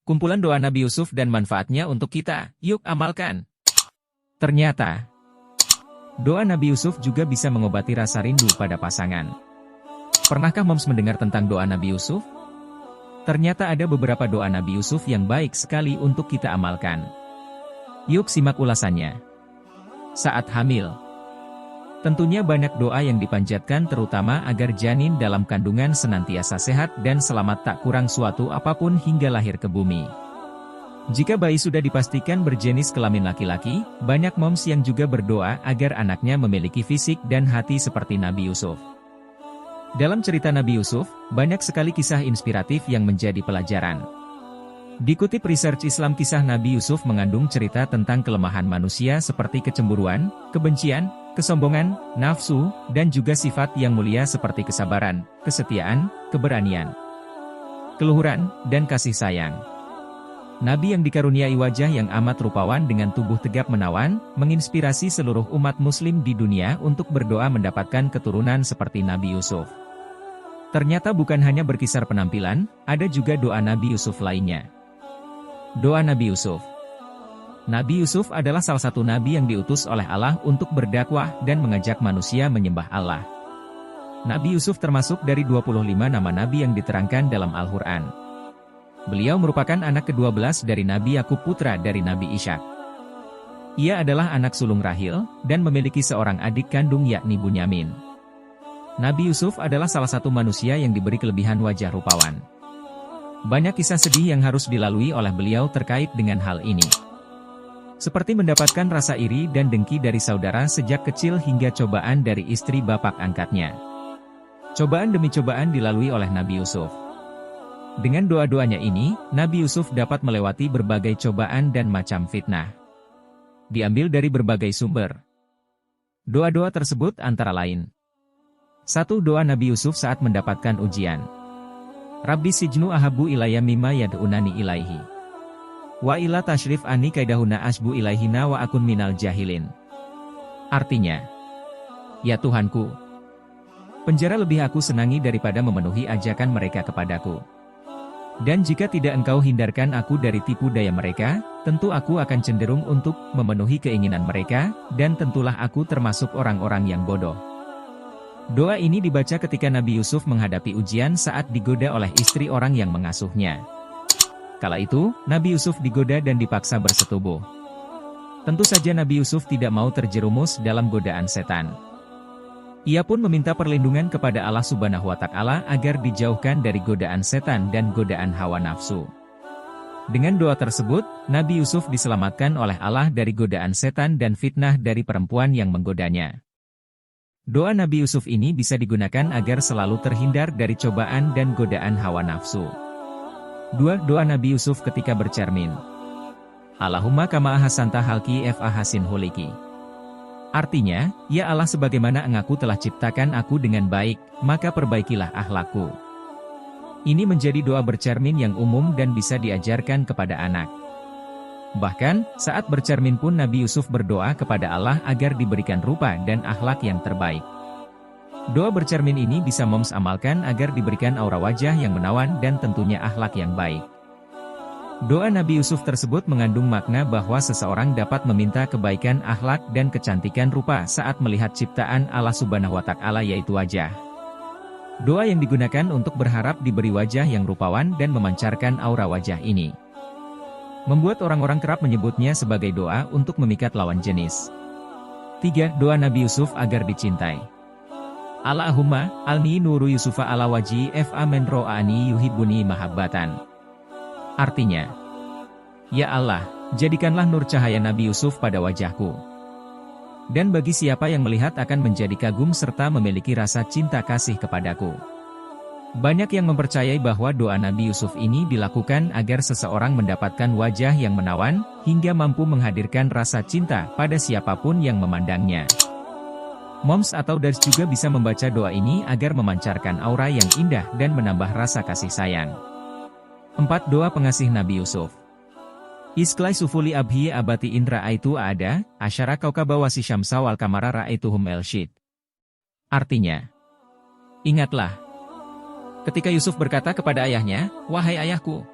Kumpulan doa Nabi Yusuf dan manfaatnya untuk kita, yuk amalkan. Ternyata, doa Nabi Yusuf juga bisa mengobati rasa rindu pada pasangan. Pernahkah Moms mendengar tentang doa Nabi Yusuf? Ternyata ada beberapa doa Nabi Yusuf yang baik sekali untuk kita amalkan. Yuk simak ulasannya. Saat hamil, tentunya banyak doa yang dipanjatkan terutama agar janin dalam kandungan senantiasa sehat dan selamat tak kurang suatu apapun hingga lahir ke bumi. Jika bayi sudah dipastikan berjenis kelamin laki-laki, banyak moms yang juga berdoa agar anaknya memiliki fisik dan hati seperti Nabi Yusuf. Dalam cerita Nabi Yusuf, banyak sekali kisah inspiratif yang menjadi pelajaran. Dikutip Research Islam, kisah Nabi Yusuf mengandung cerita tentang kelemahan manusia seperti kecemburuan, kebencian, kesombongan, nafsu, dan juga sifat yang mulia seperti kesabaran, kesetiaan, keberanian, keluhuran, dan kasih sayang. Nabi yang dikaruniai wajah yang amat rupawan dengan tubuh tegap menawan, menginspirasi seluruh umat muslim di dunia untuk berdoa mendapatkan keturunan seperti Nabi Yusuf. Ternyata bukan hanya berkisar penampilan, ada juga doa Nabi Yusuf lainnya. Doa Nabi Yusuf. Nabi Yusuf adalah salah satu nabi yang diutus oleh Allah untuk berdakwah dan mengajak manusia menyembah Allah. Nabi Yusuf termasuk dari 25 nama nabi yang diterangkan dalam Al-Quran. Beliau merupakan anak ke-12 dari Nabi Yakub, putra dari Nabi Ishak. Ia adalah anak sulung Rahil, dan memiliki seorang adik kandung yakni Bunyamin. Nabi Yusuf adalah salah satu manusia yang diberi kelebihan wajah rupawan. Banyak kisah sedih yang harus dilalui oleh beliau terkait dengan hal ini. Seperti mendapatkan rasa iri dan dengki dari saudara sejak kecil hingga cobaan dari istri bapak angkatnya. Cobaan demi cobaan dilalui oleh Nabi Yusuf. Dengan doa-doanya ini, Nabi Yusuf dapat melewati berbagai cobaan dan macam fitnah. Diambil dari berbagai sumber. Doa-doa tersebut antara lain: 1. Doa Nabi Yusuf saat mendapatkan ujian. Rabbi sijnu ahabu ilayya mimma yad'unani ilaihi. Wa ila tashrif ani kaidahuna asbu ilaihina wa akun minal jahilin. Artinya, ya Tuhanku, penjara lebih aku senangi daripada memenuhi ajakan mereka kepadaku. Dan jika tidak engkau hindarkan aku dari tipu daya mereka, tentu aku akan cenderung untuk memenuhi keinginan mereka, dan tentulah aku termasuk orang-orang yang bodoh. Doa ini dibaca ketika Nabi Yusuf menghadapi ujian saat digoda oleh istri orang yang mengasuhnya. Kala itu, Nabi Yusuf digoda dan dipaksa bersetubuh. Tentu saja Nabi Yusuf tidak mau terjerumus dalam godaan setan. Ia pun meminta perlindungan kepada Allah Subhanahu wa Ta'ala agar dijauhkan dari godaan setan dan godaan hawa nafsu. Dengan doa tersebut, Nabi Yusuf diselamatkan oleh Allah dari godaan setan dan fitnah dari perempuan yang menggodanya. Doa Nabi Yusuf ini bisa digunakan agar selalu terhindar dari cobaan dan godaan hawa nafsu. 2. Doa Nabi Yusuf ketika bercermin. Allahumma kama ahsanta halki fa hasin huliki. Artinya, ya Allah, sebagaimana Engkau telah ciptakan aku dengan baik, maka perbaikilah akhlakku. Ini menjadi doa bercermin yang umum dan bisa diajarkan kepada anak. Bahkan, saat bercermin pun Nabi Yusuf berdoa kepada Allah agar diberikan rupa dan akhlak yang terbaik. Doa bercermin ini bisa moms amalkan agar diberikan aura wajah yang menawan dan tentunya akhlak yang baik. Doa Nabi Yusuf tersebut mengandung makna bahwa seseorang dapat meminta kebaikan akhlak dan kecantikan rupa saat melihat ciptaan Allah Subhanahu wa Ta'ala, yaitu wajah. Doa yang digunakan untuk berharap diberi wajah yang rupawan dan memancarkan aura wajah ini membuat orang-orang kerap menyebutnya sebagai doa untuk memikat lawan jenis. 3. Doa Nabi Yusuf agar dicintai. Allahumma alni nuru Yusufa ala waji fa men ro'ani yuhibbuni mahabbatan. Artinya, ya Allah, jadikanlah nur cahaya Nabi Yusuf pada wajahku. Dan bagi siapa yang melihat akan menjadi kagum serta memiliki rasa cinta kasih kepadaku. Banyak yang mempercayai bahwa doa Nabi Yusuf ini dilakukan agar seseorang mendapatkan wajah yang menawan, hingga mampu menghadirkan rasa cinta pada siapapun yang memandangnya. Moms atau dads juga bisa membaca doa ini agar memancarkan aura yang indah dan menambah rasa kasih sayang. 4. Doa pengasih Nabi Yusuf. Isklai sufuli abhi abati indra aitu ada, asyara kaukaba wasi syamsa wal kamara ra'aituhum elshid. Artinya, ingatlah, ketika Yusuf berkata kepada ayahnya, "Wahai ayahku,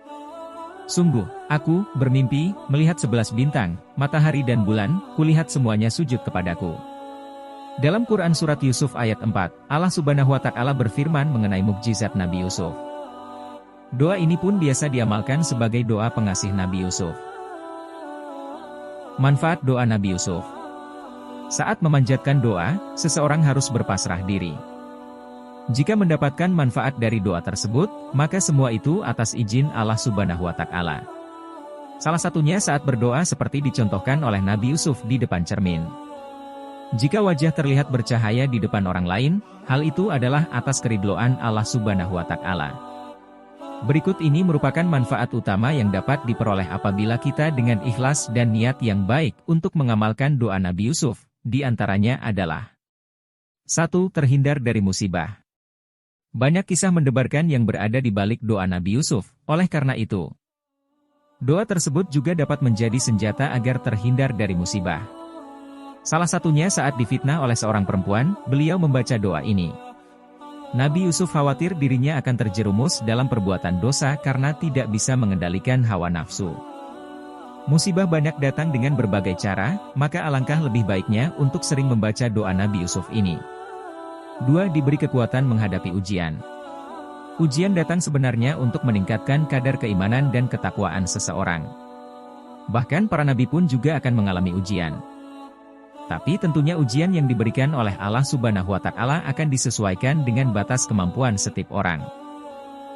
Sungguh, aku bermimpi, melihat 11 bintang, matahari dan bulan, kulihat semuanya sujud kepadaku. Dalam Quran Surat Yusuf ayat 4, Allah Subhanahu wa Ta'ala berfirman mengenai mukjizat Nabi Yusuf. Doa ini pun biasa diamalkan sebagai doa pengasih Nabi Yusuf. Manfaat doa Nabi Yusuf. Saat memanjatkan doa, seseorang harus berpasrah diri. Jika mendapatkan manfaat dari doa tersebut, maka semua itu atas izin Allah Subhanahu wa Ta'ala. Salah satunya saat berdoa seperti dicontohkan oleh Nabi Yusuf di depan cermin. Jika wajah terlihat bercahaya di depan orang lain, hal itu adalah atas keridloan Allah Subhanahu wa Ta'ala. Berikut ini merupakan manfaat utama yang dapat diperoleh apabila kita dengan ikhlas dan niat yang baik untuk mengamalkan doa Nabi Yusuf, di antaranya adalah 1. Terhindar dari musibah. Banyak kisah mendebarkan yang berada di balik doa Nabi Yusuf, oleh karena itu, doa tersebut juga dapat menjadi senjata agar terhindar dari musibah. Salah satunya saat difitnah oleh seorang perempuan, beliau membaca doa ini. Nabi Yusuf khawatir dirinya akan terjerumus dalam perbuatan dosa karena tidak bisa mengendalikan hawa nafsu. Musibah banyak datang dengan berbagai cara, maka alangkah lebih baiknya untuk sering membaca doa Nabi Yusuf ini. 2. Diberi kekuatan menghadapi ujian. Ujian datang sebenarnya untuk meningkatkan kadar keimanan dan ketakwaan seseorang. Bahkan para nabi pun juga akan mengalami ujian. Tapi tentunya ujian yang diberikan oleh Allah Subhanahu wa Ta'ala akan disesuaikan dengan batas kemampuan setiap orang.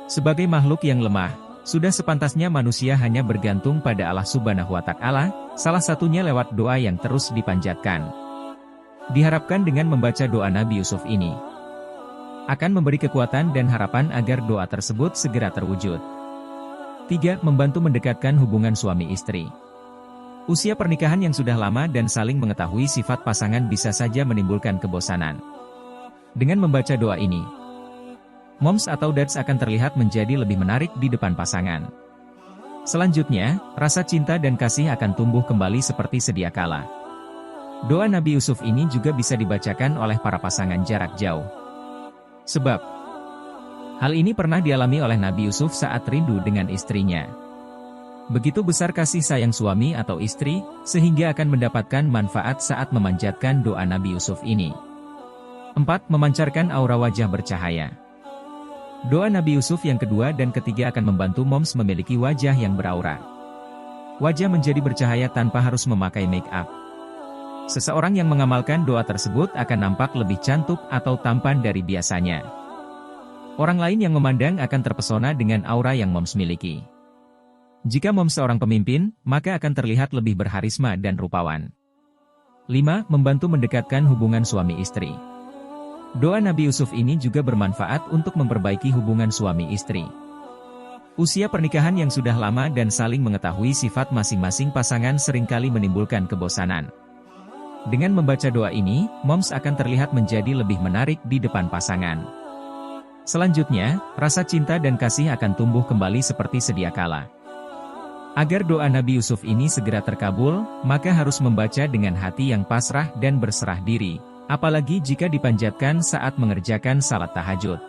Sebagai makhluk yang lemah, sudah sepantasnya manusia hanya bergantung pada Allah Subhanahu wa Ta'ala, salah satunya lewat doa yang terus dipanjatkan. Diharapkan dengan membaca doa Nabi Yusuf ini akan memberi kekuatan dan harapan agar doa tersebut segera terwujud. 3. Membantu mendekatkan hubungan suami istri. Usia pernikahan yang sudah lama dan saling mengetahui sifat pasangan bisa saja menimbulkan kebosanan. Dengan membaca doa ini, moms atau dads akan terlihat menjadi lebih menarik di depan pasangan. Selanjutnya, rasa cinta dan kasih akan tumbuh kembali seperti sedia kala. Doa Nabi Yusuf ini juga bisa dibacakan oleh para pasangan jarak jauh. Sebab, hal ini pernah dialami oleh Nabi Yusuf saat rindu dengan istrinya. Begitu besar kasih sayang suami atau istri, sehingga akan mendapatkan manfaat saat memanjatkan doa Nabi Yusuf ini. 4. Memancarkan aura wajah bercahaya. Doa Nabi Yusuf yang kedua dan ketiga akan membantu moms memiliki wajah yang beraura. Wajah menjadi bercahaya tanpa harus memakai make up. Seseorang yang mengamalkan doa tersebut akan nampak lebih cantik atau tampan dari biasanya. Orang lain yang memandang akan terpesona dengan aura yang moms miliki. Jika moms seorang pemimpin, maka akan terlihat lebih berharisma dan rupawan. 5. Membantu mendekatkan hubungan suami istri. Doa Nabi Yusuf ini juga bermanfaat untuk memperbaiki hubungan suami istri. Usia pernikahan yang sudah lama dan saling mengetahui sifat masing-masing pasangan seringkali menimbulkan kebosanan. Dengan membaca doa ini, moms akan terlihat menjadi lebih menarik di depan pasangan. Selanjutnya, rasa cinta dan kasih akan tumbuh kembali seperti sedia kala. Agar doa Nabi Yusuf ini segera terkabul, maka harus membaca dengan hati yang pasrah dan berserah diri, apalagi jika dipanjatkan saat mengerjakan salat tahajud.